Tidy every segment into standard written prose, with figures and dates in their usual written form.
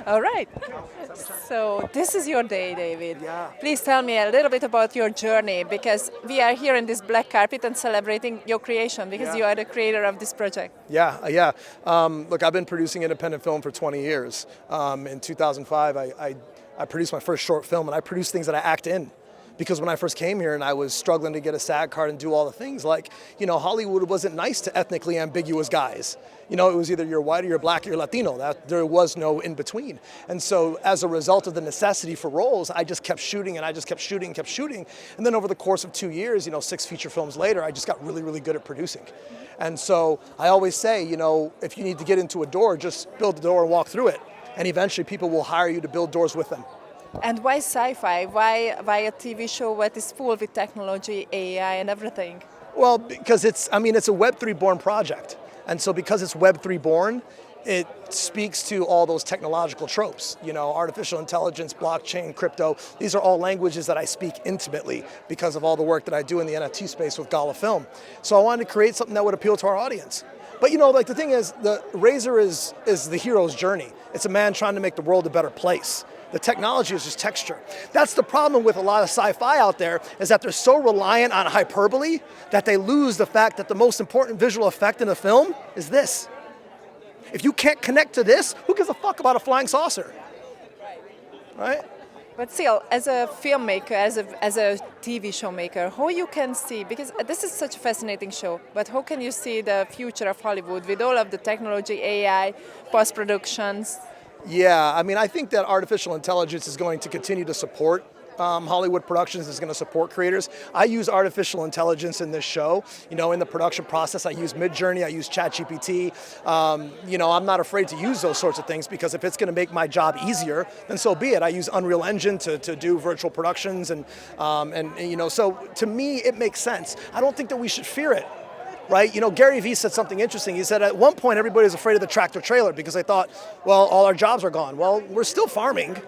All right. So this is your day, David. Yeah. Please tell me a little bit about your journey, because we are here in this black carpet and celebrating your creation, because you are the creator of this project. Yeah. Look, I've been producing independent film for 20 years. In 2005, I produced my first short film, and I produced things that I act in. Because when I first came here and I was struggling to get a SAG card and do all the things, like, Hollywood wasn't nice to ethnically ambiguous guys. It was either you're white or you're black or you're Latino. There was no in between. And so as a result of the necessity for roles, I just kept shooting and I just kept shooting and kept shooting. And then over the course of 2 years, 6 feature films later, I just got really, really good at producing. And so I always say, if you need to get into a door, just build the door and walk through it. And eventually people will hire you to build doors with them. And why sci-fi? Why a TV show that is full with technology, AI, and everything? Well, because it's a Web3 born project. And so because it's Web3 born, it speaks to all those technological tropes. Artificial intelligence, blockchain, crypto. These are all languages that I speak intimately because of all the work that I do in the NFT space with Gala Film. So I wanted to create something that would appeal to our audience. But the thing is, the RZR is the hero's journey. It's a man trying to make the world a better place. The technology is just texture. That's the problem with a lot of sci-fi out there, is that they're so reliant on hyperbole that they lose the fact that the most important visual effect in a film is this. If you can't connect to this, who gives a fuck about a flying saucer? Right? But still, as a filmmaker, as a TV show maker, how you can see, because this is such a fascinating show, but how can you see the future of Hollywood with all of the technology, AI, post-productions? Yeah, I think that artificial intelligence is going to continue to support Hollywood productions, is going to support creators. I use artificial intelligence in this show. In the production process, I use Midjourney, I use ChatGPT. I'm not afraid to use those sorts of things, because if it's going to make my job easier, then so be it. I use Unreal Engine to do virtual productions, and so to me, it makes sense. I don't think that we should fear it. Right? Gary Vee said something interesting. He said at one point everybody was afraid of the tractor trailer because they thought, well, all our jobs are gone. Well, we're still farming,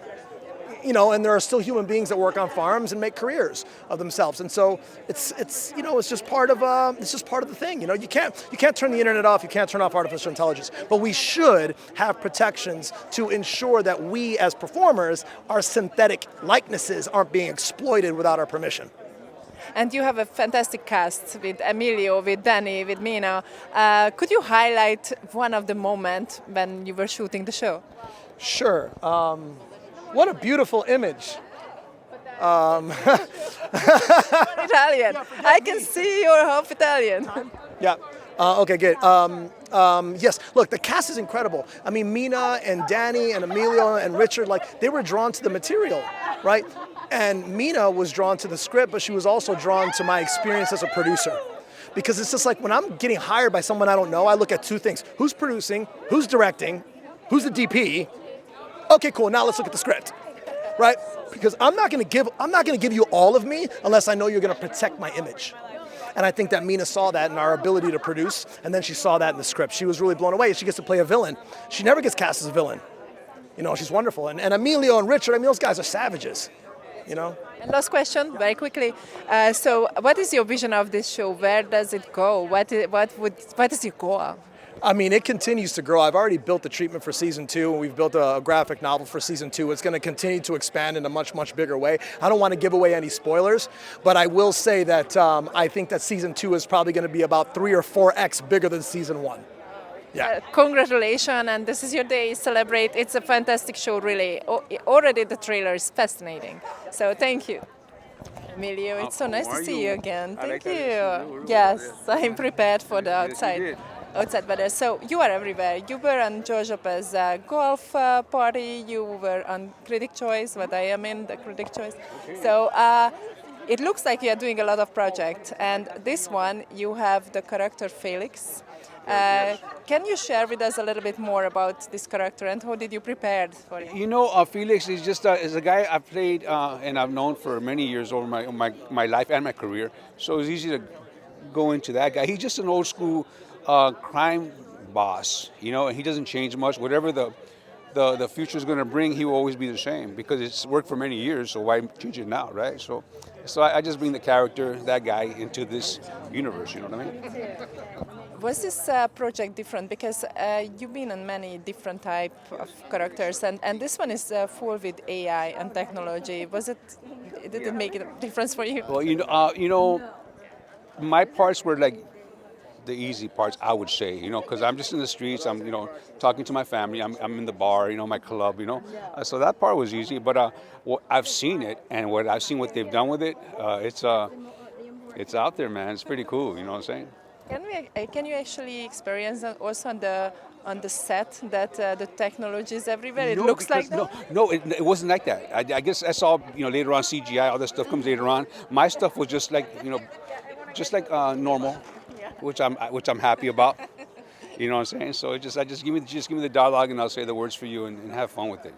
and there are still human beings that work on farms and make careers of themselves. And so it's just part of the thing. You can't turn the internet off. You can't turn off artificial intelligence. But we should have protections to ensure that we as performers, our synthetic likenesses aren't being exploited without our permission. And you have a fantastic cast with Emilio, with Danny, with Mina. Could you highlight one of the moments when you were shooting the show? Sure. What a beautiful image. Italian. I can see you're half Italian. Yeah. Okay, good. Yes, look, the cast is incredible. Mina and Danny and Emilio and Richard, they were drawn to the material, right? And Mina was drawn to the script, but she was also drawn to my experience as a producer. Because it's just like when I'm getting hired by someone I don't know, I look at two things. Who's producing? Who's directing? Who's the DP? Okay, cool, now let's look at the script, right? Because I'm not gonna give you all of me unless I know you're gonna protect my image. And I think that Mina saw that in our ability to produce, and then she saw that in the script. She was really blown away. She gets to play a villain. She never gets cast as a villain. She's wonderful. And Emilio and Richard, those guys are savages. And last question, very quickly. So what is your vision of this show? Where does it go? What is your goal? It continues to grow. I've already built the treatment for season 2, and we've built a graphic novel for season 2. It's going to continue to expand in a much, much bigger way. I don't want to give away any spoilers, but I will say that I think that season 2 is probably going to be about 3 or 4x bigger than season 1. Yeah. Congratulations, and this is your day. Celebrate. It's a fantastic show, really. Already the trailer is fascinating. So thank you. Emilio, it's so nice to see you again. Thank you. Yes, I'm prepared for the outside weather. So you are everywhere. You were on George Lopez's golf party. You were on Critic Choice, what I am in, the Critic Choice. Okay. So it looks like you are doing a lot of projects. And this one, you have the character Felix. Can you share with us a little bit more about this character and how did you prepare for it? Felix is just is a guy I've played and I've known for many years over my life and my career. So it's easy to go into that guy. He's just an old school crime boss, and he doesn't change much. Whatever the future is going to bring, he will always be the same because it's worked for many years. So why change it now, right? So I just bring the character, that guy, into this universe. You know what I mean? Was this project different? Because you've been on many different type of characters, and this one is full with AI and technology. Did it make a difference for you? Well, my parts were like the easy parts, I would say, because I'm just in the streets. I'm, talking to my family. I'm in the bar, my club, So that part was easy. But I've seen it, and I've seen what they've done with it. It's out there, man. It's pretty cool. You know what I'm saying? Can you actually experience that also on the set that the technology is everywhere? It looks like that? No, it wasn't like that. I guess that's all, later on CGI, all that stuff comes later on. My stuff was just like, normal, which I'm happy about. You know what I'm saying? So just give me the dialogue and I'll say the words for you and have fun with it.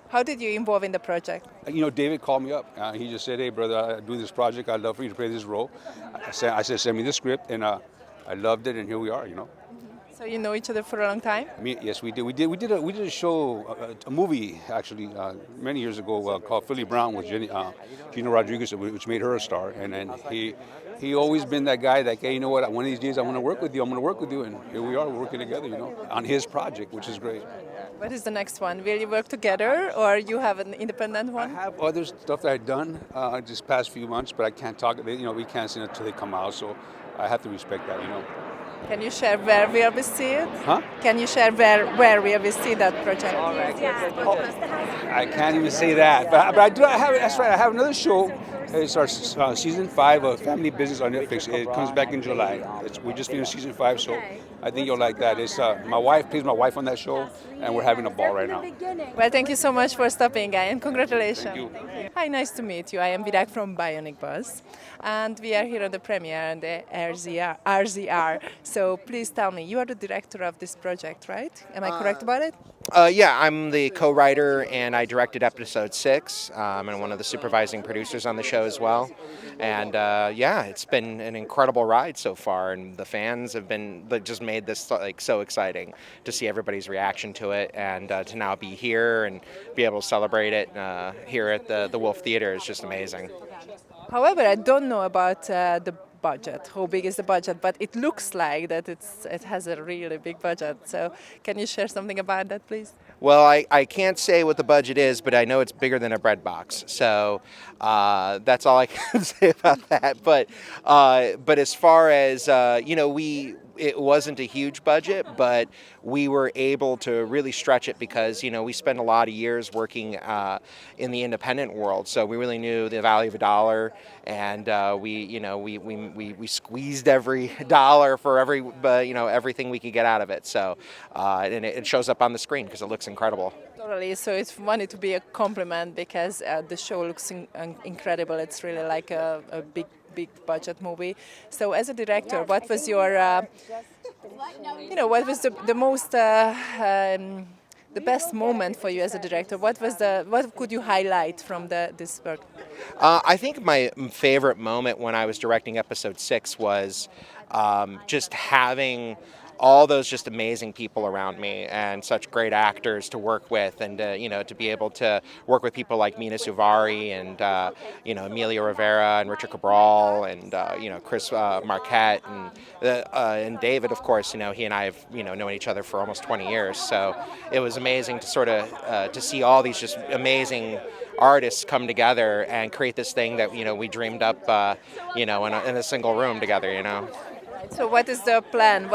How did you involve in the project? David called me up. He just said, "Hey, brother, I do this project. I'd love for you to play this role." I said, "Send me the script," and I loved it, and here we are. So you know each other for a long time? Yes, we did. We did a show, a movie actually, many years ago called Philly Brown with Gina Rodriguez, which made her a star. And then he always been that guy that, hey, you know what? One of these days I want to work with you. I'm going to work with you, and here we are working together, on his project, which is great. What is the next one? Will you work together, or you have an independent one? I have other stuff that I've done this past few months, but I can't talk. We can't see it until they come out, so I have to respect that. Can you share where will we see it? Huh? Can you share where will we see that project? I can't even say that, but I do. I have. That's right. I have another show. It's our season 5 of Family Business on Netflix. It comes back in July. We just finished season 5, so I think you'll like that. It's my wife plays my wife on that show, and we're having a ball right now. Well, thank you so much for stopping, guy, and congratulations. Thank you. Hi, nice to meet you. I am Virak from Bionic Buzz, and we are here on the premiere on the RZR. So please tell me, you are the director of this project, right? Am I correct about it? Yeah, I'm the co-writer, and I directed episode 6. I'm one of the supervising producers on the show as well. And yeah, it's been an incredible ride so far, and the fans have been just made this so exciting to see everybody's reaction to it, and to now be here and be able to celebrate it here at the Wolf Theater is just amazing. However, I don't know about the budget. How big is the budget? But it looks like that it has a really big budget. So can you share something about that, please? Well, I can't say what the budget is, but I know it's bigger than a bread box. So that's all I can say about that. But as far as it wasn't a huge budget, but we were able to really stretch it because we spent a lot of years working in the independent world, so we really knew the value of a dollar, and we squeezed every dollar for everything we could get out of it. So and it shows up on the screen because it looks incredible. Totally. So it's wanted to be a compliment because the show looks incredible. It's really like a big budget movie. So as a director, what was your what was the most the best moment for you as a director? What could you highlight from this work? I think my favorite moment when I was directing episode 6 was just having all those just amazing people around me and such great actors to work with, and to be able to work with people like Mina Suvari and Emilio Rivera and Richard Cabral and Chris Marquette and David, of course. He and I have known each other for almost 20 years, so it was amazing to sort of to see all these just amazing artists come together and create this thing that we dreamed up in a single room together. So what is the plan?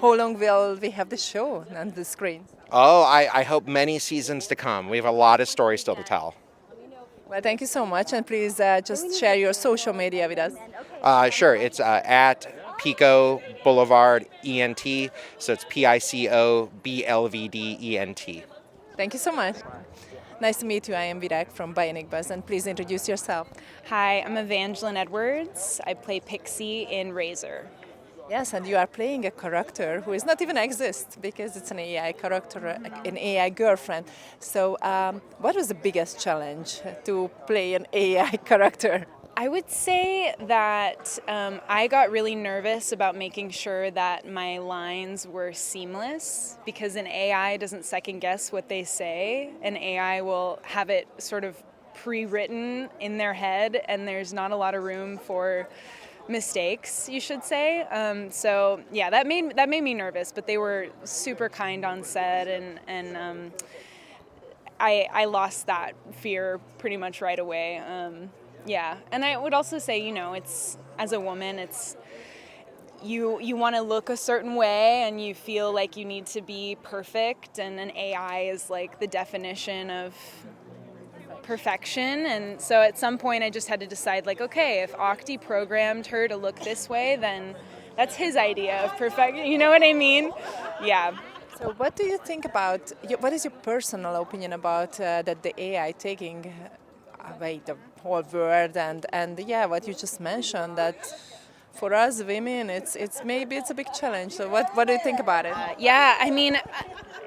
How long will we have the show on the screen? Oh, I hope many seasons to come. We have a lot of stories still to tell. Well, thank you so much, and please just share your social media with us. Sure, it's at Pico Boulevard ENT, so it's PICO BLVD ENT. Thank you so much. Nice to meet you. I am Virak from Bionic Buzz, and please introduce yourself. Hi, I'm Evangeline Edwards. I play Pixie in RZR. Yes, and you are playing a character who is not even exist because it's an AI character, an AI girlfriend. So what was the biggest challenge to play an AI character? I would say that I got really nervous about making sure that my lines were seamless, because an AI doesn't second guess what they say. An AI will have it sort of pre-written in their head, and there's not a lot of room for mistakes, you should say. So yeah, that made me nervous, but they were super kind on set, and I lost that fear pretty much right away. Yeah, and I would also say, it's, as a woman, it's you want to look a certain way, and you feel like you need to be perfect, and an AI is like the definition of perfection. And so at some point I just had to decide, like, okay, if Octi programmed her to look this way, then that's his idea of perfection. You know what I mean? Yeah. So what do you think about, what is your personal opinion about that the AI taking away the whole world, and yeah, what you just mentioned, that for us women it's maybe it's a big challenge. So what do you think about it? Yeah, I mean,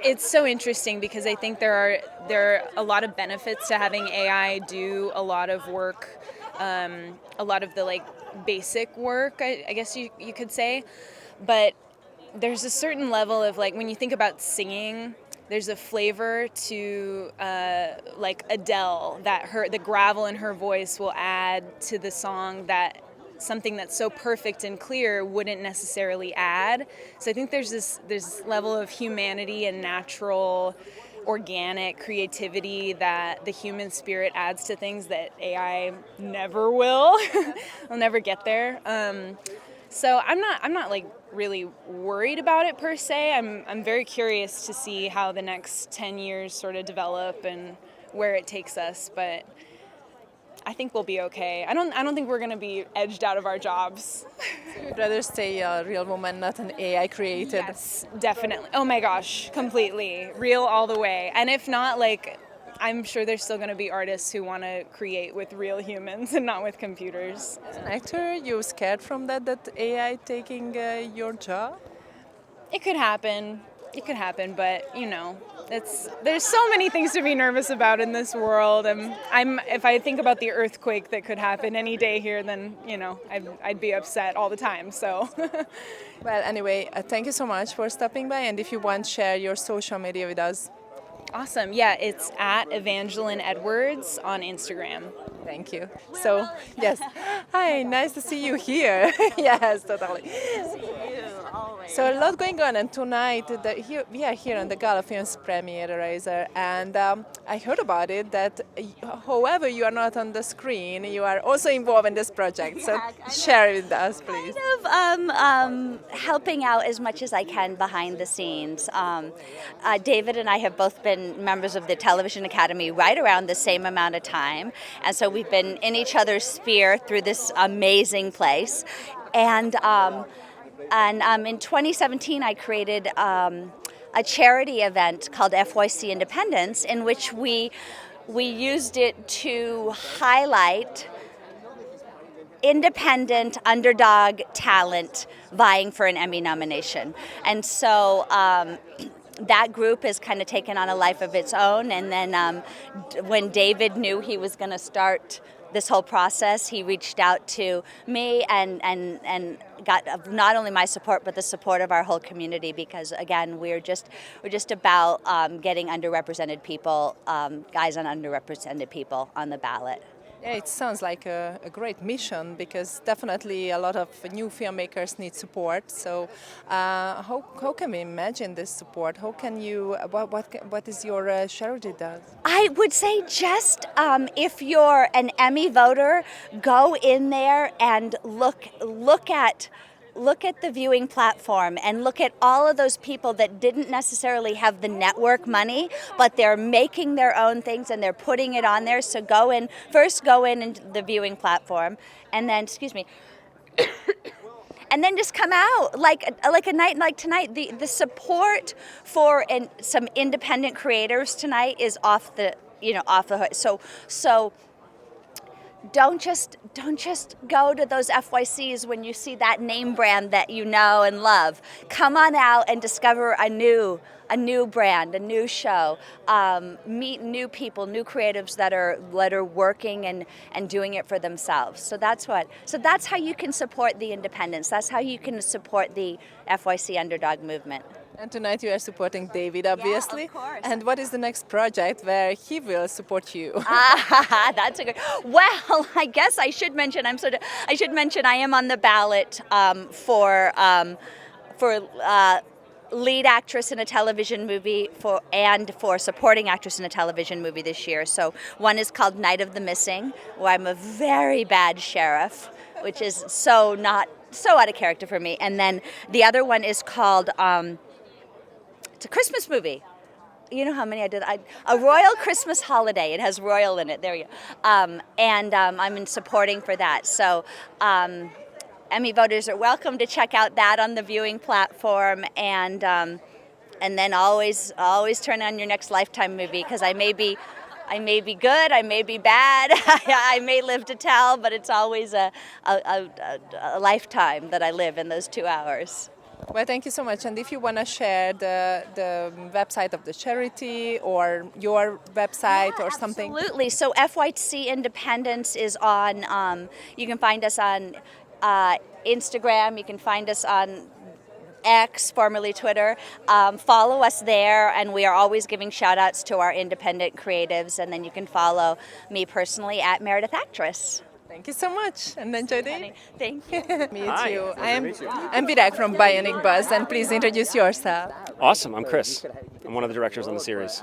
it's so interesting because I think there are a lot of benefits to having AI do a lot of work, a lot of the like basic work, I guess you could say, but there's a certain level of, like, when you think about singing, there's a flavor to like Adele, that the gravel in her voice will add to the song that something that's so perfect and clear wouldn't necessarily add. So I think there's this level of humanity and natural, organic creativity that the human spirit adds to things that AI never will. I'll never get there. So I'm not like really worried about it per se. I'm very curious to see how the next 10 years sort of develop and where it takes us, but I think we'll be okay. I don't think we're going to be edged out of our jobs. So you'd rather stay a real woman, not an AI created? Yes, definitely. Oh my gosh, completely. Real all the way. And if not, like, I'm sure there's still going to be artists who want to create with real humans and not with computers. As an actor, you scared from that AI taking your job? It could happen. It could happen, but there's so many things to be nervous about in this world. If I think about the earthquake that could happen any day here, then I'd be upset all the time. So, well, anyway, thank you so much for stopping by. And if you want, share your social media with us. Awesome. Yeah, it's at Evangeline Edwards on Instagram. Thank you. So, yes. Hi, nice to see you here. Yes, totally. So a lot going on, and tonight we are here on the Gala Film's premiere, RZR, and I heard about it that however you are not on the screen, you are also involved in this project. So share it with us, please. Kind of helping out as much as I can behind the scenes. David and I have both been members of the Television Academy right around the same amount of time, and so we've been in each other's sphere through this amazing place. And in 2017, I created a charity event called FYC Independence, in which we used it to highlight independent underdog talent vying for an Emmy nomination. And so that group has kind of taken on a life of its own. And then when David knew he was going to start this whole process, he reached out to me and got not only my support but the support of our whole community, because again we're just about getting underrepresented people, guys and underrepresented people on the ballot. Yeah, it sounds like a great mission, because definitely a lot of new filmmakers need support. So how can we imagine this support? How can you, what is your charity does? I would say just if you're an Emmy voter, go in there and look at the viewing platform and look at all of those people that didn't necessarily have the network money, but they're making their own things and they're putting it on there. So go in into the viewing platform, and then, and then just come out like a night like tonight. The support for some independent creators tonight is off the hook. So don't just go to those FYCs when you see that name brand that you know and love. Come on out and discover a new brand, a new show. Meet new people, new creatives that are working and doing it for themselves. So that's how you can support the independents. That's how you can support the FYC underdog movement. And tonight you are supporting David, obviously. of course. And what is the next project where he will support you? That's a good. Well, I guess I should mention I am on the ballot for lead actress in a television movie and for supporting actress in a television movie this year. So one is called Night of the Missing, where I'm a very bad sheriff, which is so out of character for me. And then the other one is called it's a Christmas movie. You know how many I did? A Royal Christmas Holiday. It has royal in it. There you go. And I'm in supporting for that. So Emmy voters are welcome to check out that on the viewing platform, and then always turn on your next Lifetime movie, because I may be good, I may be bad, I may live to tell, but it's always a lifetime that I live in those 2 hours. Well, thank you so much. And if you want to share the website of the charity or your website or something. Absolutely. So FYC Independence is on, you can find us on Instagram, you can find us on X, formerly Twitter. Follow us there, and we are always giving shout outs to our independent creatives. And then you can follow me personally at Meredith Actress. Thank you so much, and enjoy the evening. Thank you. Meet you. I'm Virac from Bionic Buzz, and please introduce yourself. Awesome, I'm Chris. I'm one of the directors on the series.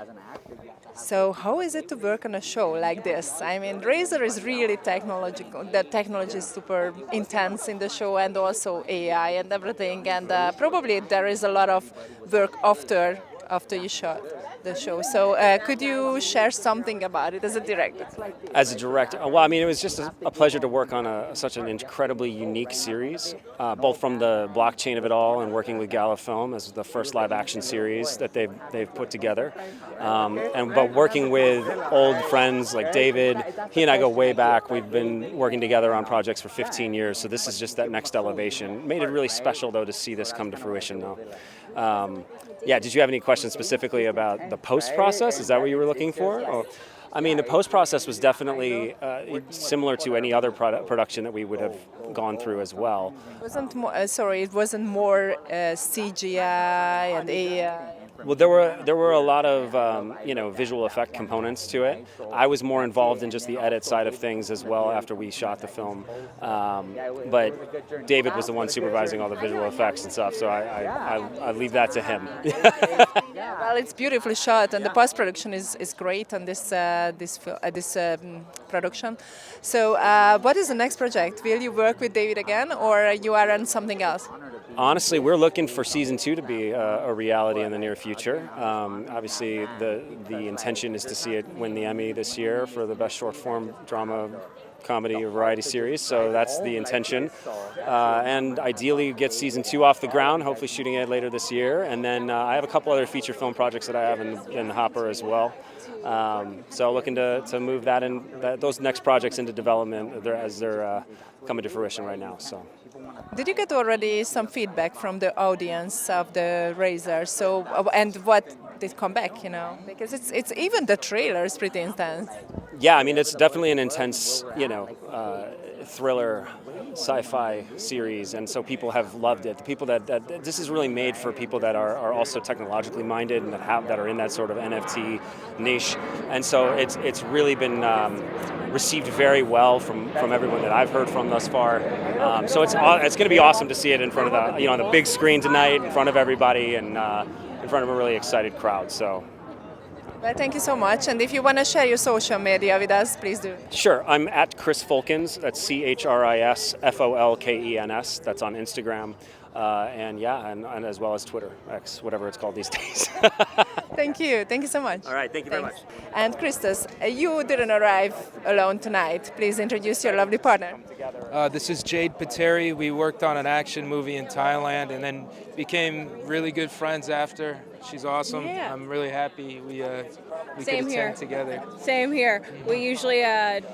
So how is it to work on a show like this? I mean, RZR is really technological. The technology is super intense in the show, and also AI and everything. And probably there is a lot of work after you shot the show. So could you share something about it as a director? As a director, well, I mean, it was just a pleasure to work on such an incredibly unique series, both from the blockchain of it all and working with Gala Film as the first live action series that they've put together. But working with old friends like David, he and I go way back. We've been working together on projects for 15 years, so this is just that next elevation. Made it really special, though, to see this come to fruition now. Yeah, did you have any questions specifically about the post process? Is that what you were looking for? Or, I mean, the post process was definitely similar to any other production that we would have gone through as well. It wasn't more CGI and AI. Well, there were a lot of visual effect components to it. I was more involved in just the edit side of things as well after we shot the film, but David was the one supervising all the visual effects and stuff, so I leave that to him. Well, it's beautifully shot, and the post production is great on this production. So, what is the next project? Will you work with David again, or you are on something else? Honestly, we're looking for season 2 to be a reality in the near future. Obviously, the intention is to see it win the Emmy this year for the best short form drama comedy or variety series, so that's the intention. And ideally get season 2 off the ground, hopefully shooting it later this year. And then I have a couple other feature film projects that I have in the hopper as well. So looking to move those next projects into development as they're coming to fruition right now. So. Did you get already some feedback from the audience of the RZR? So, and what did come back? Because it's even the trailer is pretty intense. Yeah, I mean, it's definitely an intense, thriller sci-fi series, and so people have loved it. The people that this is really made for people that are also technologically minded and that are in that sort of NFT niche, and so it's really been received very well from everyone that I've heard from thus far. So it's going to be awesome to see it in front of on the big screen tonight, in front of everybody, and in front of a really excited crowd. So. Well, thank you so much. And if you want to share your social media with us, please do. Sure. I'm at Chris Folkens. That's ChrisFolkens. That's on Instagram. And as well as Twitter, X, whatever it's called these days. Thank you. Thank you so much. All right. Thank you very much. And Kristos, you didn't arrive alone tonight. Please introduce your lovely partner. This is Jade Pateri. We worked on an action movie in Thailand and then became really good friends after. She's awesome. Yeah. I'm really happy we Same could here. attend together. Same here. We usually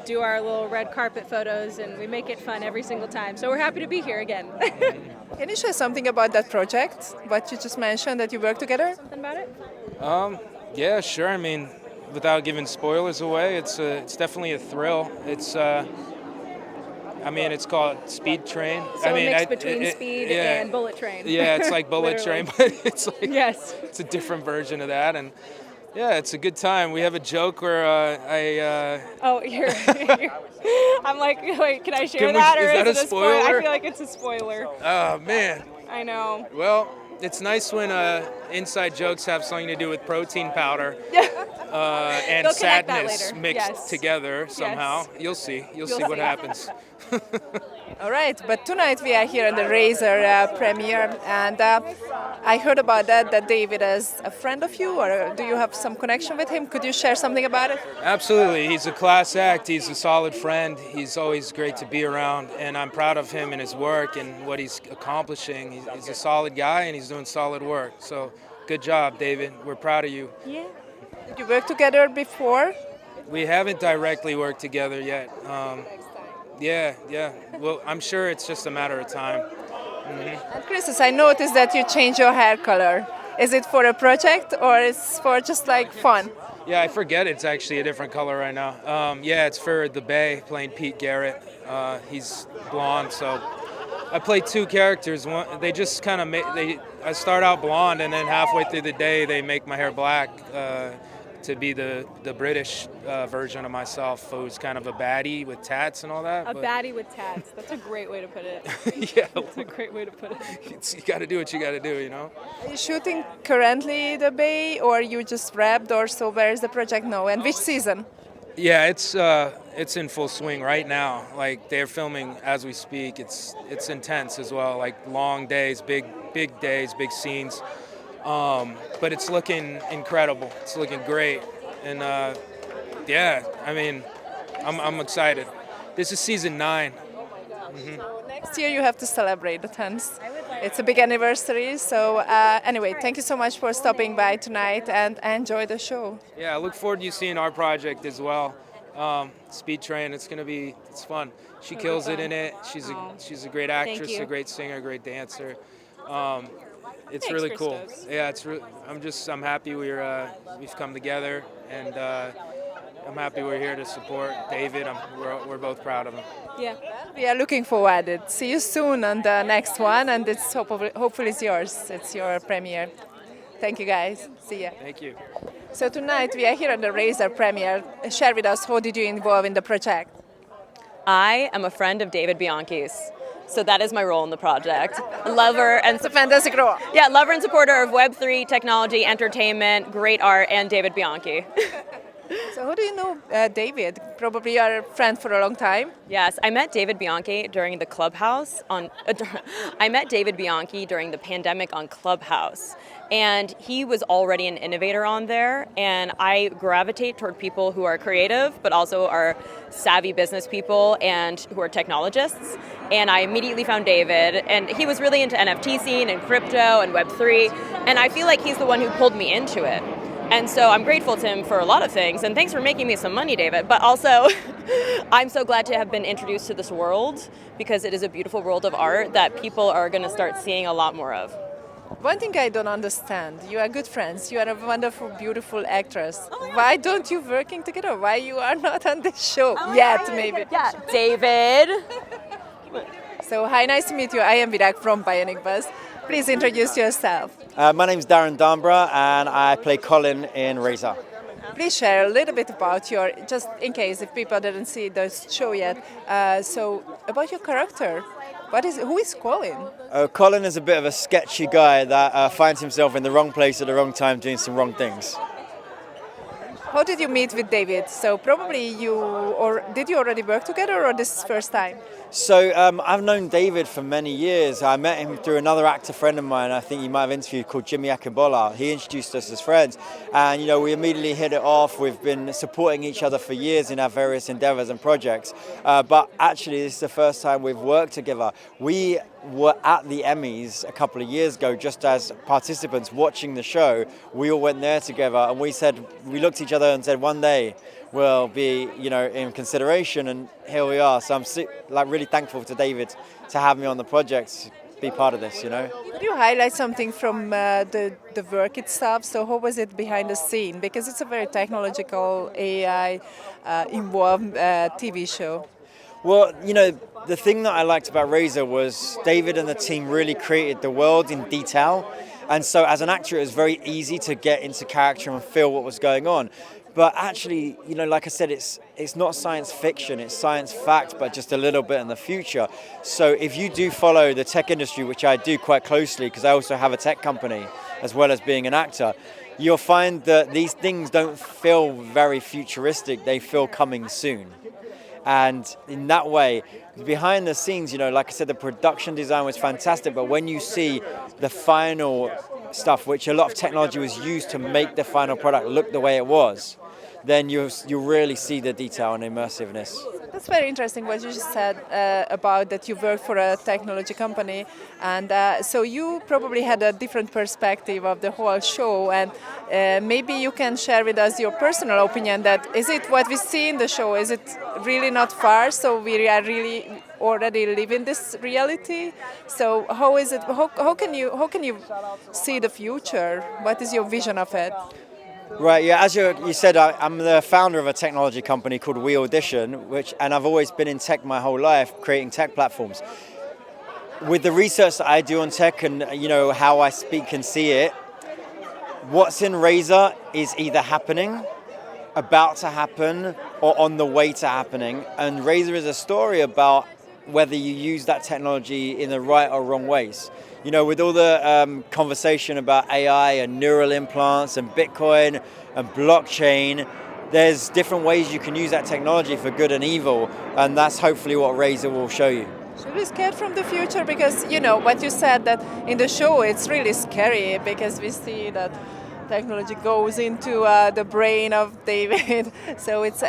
do our little red carpet photos, and we make it fun every single time. So we're happy to be here again. Can you share something about that project? What you just mentioned, that you work together? Something about it? Yeah, sure. I mean, without giving spoilers away, it's definitely a thrill. It's I mean, it's called Speed Train. So I mean, a mix between Speed and Bullet Train. Yeah, it's like Bullet Train, but it's like yes, it's a different version of that, and yeah, it's a good time. We have a joke where Oh, you're I'm like, wait, can I share Can we- that, or is that is a it a spoiler? spoiler? I feel like it's a spoiler. oh man. I know. Well, it's nice when inside jokes have something to do with protein powder and They'll connect that sadness later. mixed Yes. together somehow. You'll see. You'll see what see. happens. All right, but tonight we are here at the RZR premiere, and I heard about that David is a friend of you, or do you have some connection with him? Could you share something about it? Absolutely. He's a class act. He's a solid friend. He's always great to be around, and I'm proud of him and his work and what he's accomplishing. He's a solid guy, and he's doing solid work. So good job, David. We're proud of you. Yeah. Did you work together before? We haven't directly worked together yet. Yeah. Well, I'm sure it's just a matter of time. And Kristos, I noticed that you changed your hair color. Is it for a project or is for just like fun? Yeah, I forget it's actually a different color right now. Yeah, it's for the Bay, playing Pete Garrett. He's blonde, so I play two characters. One, they just kind of I start out blonde, and then halfway through the day they make my hair black to be the British version of myself, who's kind of a baddie with tats and all that. A baddie with tats. That's a great way to put it. Yeah, That's a great way to put it. you got to do what you got to do, you know. Are you shooting currently the Bay or you just wrapped, or so where is the project now and which season? Yeah, it's in full swing right now. Like they're filming as we speak. It's intense as well. Like long days, big days, big scenes. But it's looking incredible. It's looking great, and yeah, I mean, I'm excited. This is season 9. So next year you have to celebrate the 10th. It's a big anniversary. So anyway, thank you so much for stopping by tonight, and enjoy the show. Yeah, I look forward to you seeing our project as well. Speed Train. It's fun. She kills it in it. She's a great actress, a great singer, a great dancer. It's really cool. Kristos. Yeah, I'm happy we've come together, and I'm happy we're here to support David. We're both proud of him. Yeah. We are looking forward. See you soon on the next one, and it's hopefully it's yours. It's your premiere. Thank you guys. See ya. Thank you. So tonight we are here at the RZR premiere. Share with us, how did you involve in the project? I am a friend of David Bianchi's. So that is my role in the project. Lover and It's a fantastic role. yeah, lover and supporter of Web3, technology, entertainment, great art, and David Bianchi. So how do you know David? Probably you are a friend for a long time. Yes, I met David Bianchi during the Clubhouse I met David Bianchi during the pandemic on Clubhouse, and he was already an innovator on there, and I gravitate toward people who are creative but also are savvy business people and who are technologists, and I immediately found David, and he was really into NFT scene and crypto and Web3, and I feel like he's the one who pulled me into it. And so I'm grateful to him for a lot of things, and thanks for making me some money, David. But also, I'm so glad to have been introduced to this world, because it is a beautiful world of art that people are going to start seeing a lot more of. One thing I don't understand, you are good friends, you are a wonderful, beautiful actress. Why don't you working together? Why you are not on this show yet, maybe? Yeah, David. So hi, nice to meet you. I am Virak from Bionic Buzz. Please introduce yourself. My name's Darren Darnborough, and I play Colin in RZR. Please share a little bit about just in case if people didn't see the show yet, so about your character. Who is Colin? Colin is a bit of a sketchy guy that finds himself in the wrong place at the wrong time doing some wrong things. How did you meet with David? So probably did you already work together, or this is first time? So I've known David for many years. I met him through another actor friend of mine, I think you might have interviewed, called Jimmy Akinbola. He introduced us as friends, and we immediately hit it off. We've been supporting each other for years in our various endeavors and projects, but actually this is the first time we've worked together. We were at the Emmys a couple of years ago, just as participants watching the show. We all went there together, and we looked at each other and said, one day will be, in consideration, and here we are. So I'm really thankful to David to have me on the project, be part of this, Could you highlight something from the work itself? So how was it behind the scene? Because it's a very technological, AI involved TV show. Well, the thing that I liked about RZR was David and the team really created the world in detail. And so as an actor, it was very easy to get into character and feel what was going on. But actually, like I said, it's not science fiction, it's science fact, but just a little bit in the future. So if you do follow the tech industry, which I do quite closely because I also have a tech company as well as being an actor, you'll find that these things don't feel very futuristic, they feel coming soon. And in that way, behind the scenes, like I said, the production design was fantastic, but when you see the final stuff, which a lot of technology was used to make the final product look the way it was, then you really see the detail and immersiveness. That's very interesting what you just said about that you work for a technology company, and so you probably had a different perspective of the whole show, and maybe you can share with us your personal opinion that is it what we see in the show, is it really not far, so we are really already living this reality? So how is it, how can you see the future? What is your vision of it? Right, yeah, as you said, I'm the founder of a technology company called We Audition, and I've always been in tech my whole life, creating tech platforms. With the research that I do on tech and how I speak and see it, what's in RZR is either happening, about to happen, or on the way to happening. And RZR is a story about whether you use that technology in the right or wrong ways. With all the conversation about AI and neural implants and Bitcoin and blockchain, there's different ways you can use that technology for good and evil, and that's hopefully what RZR will show you. Should we scared from the future? Because, what you said, that in the show it's really scary because we see that technology goes into the brain of David. So it's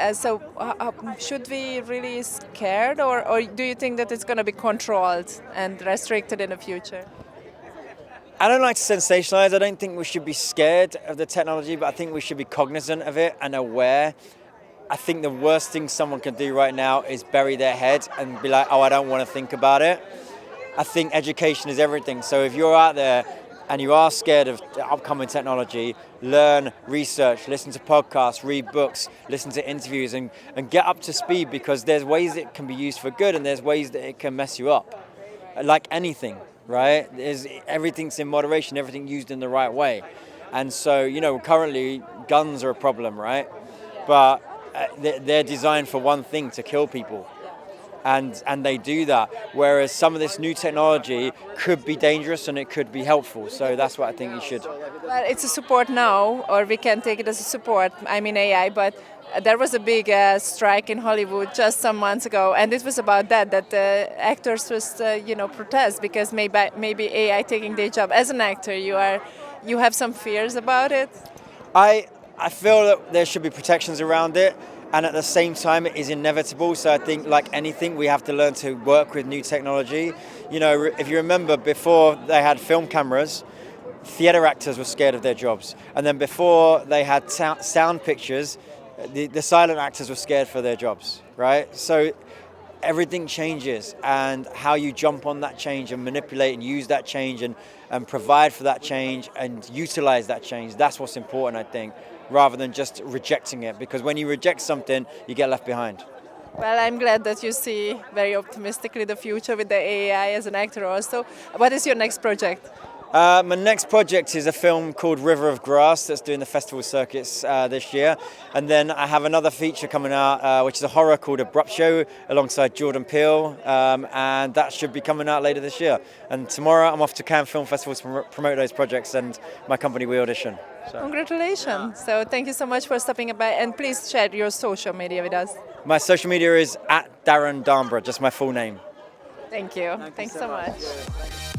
should we really scared, or do you think that it's going to be controlled and restricted in the future? I don't like to sensationalize. I don't think we should be scared of the technology, but I think we should be cognizant of it and aware. I think the worst thing someone can do right now is bury their head and be like, oh, I don't want to think about it. I think education is everything. So if you're out there and you are scared of the upcoming technology, learn, research, listen to podcasts, read books, listen to interviews, and get up to speed, because there's ways it can be used for good and there's ways that it can mess you up. Like anything, right? Everything's in moderation, everything used in the right way. And so, currently guns are a problem, right? But they're designed for one thing, to kill people. And they do that. Whereas some of this new technology could be dangerous and it could be helpful. So that's what I think you should. Well, it's a support now, or we can take it as a support. I mean AI, but there was a big strike in Hollywood just some months ago, and it was about that the actors was protest because maybe AI taking their job. As an actor, you have some fears about it. I feel that there should be protections around it. And at the same time, it is inevitable. So I think, like anything, we have to learn to work with new technology. If you remember, before they had film cameras, theater actors were scared of their jobs. And then before they had sound pictures, the silent actors were scared for their jobs, right? So everything changes, and how you jump on that change and manipulate and use that change and provide for that change and utilize that change, that's what's important, I think, rather than just rejecting it, because when you reject something, you get left behind. Well, I'm glad that you see very optimistically the future with the AI as an actor also. What is your next project? My next project is a film called River of Grass that's doing the festival circuits this year. And then I have another feature coming out, which is a horror called Abrupt Show, alongside Jordan Peele, and that should be coming out later this year. And tomorrow I'm off to Cannes Film Festival to promote those projects and my company We Audition. So. Congratulations. So thank you so much for stopping by, and please share your social media with us. My social media is @Darren Darnborough, just my full name. Thank you. Thanks so much.